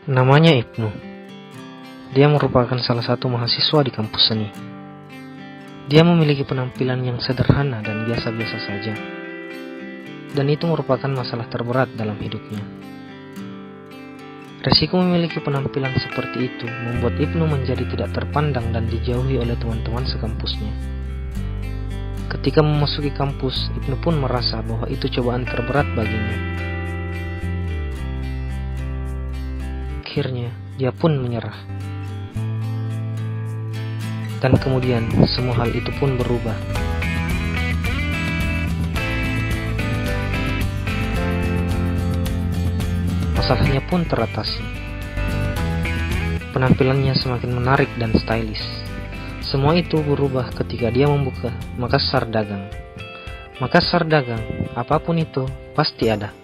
Namanya Ibnu. Dia merupakan salah satu mahasiswa di kampus seni. Dia memiliki penampilan yang sederhana dan biasa-biasa saja. Dan itu merupakan masalah terberat dalam hidupnya. Resiko memiliki penampilan seperti itu membuat Ibnu menjadi tidak terpandang dan dijauhi oleh teman-teman sekampusnya. Ketika memasuki kampus, Ibnu pun merasa bahwa itu cobaan terberat baginya. Akhirnya, dia pun menyerah. Dan kemudian, semua hal itu pun berubah. Masalahnya pun teratasi. Penampilannya semakin menarik dan stylish. Semua itu berubah ketika dia membuka Makassar Dagang. Makassar Dagang, apapun itu, pasti ada.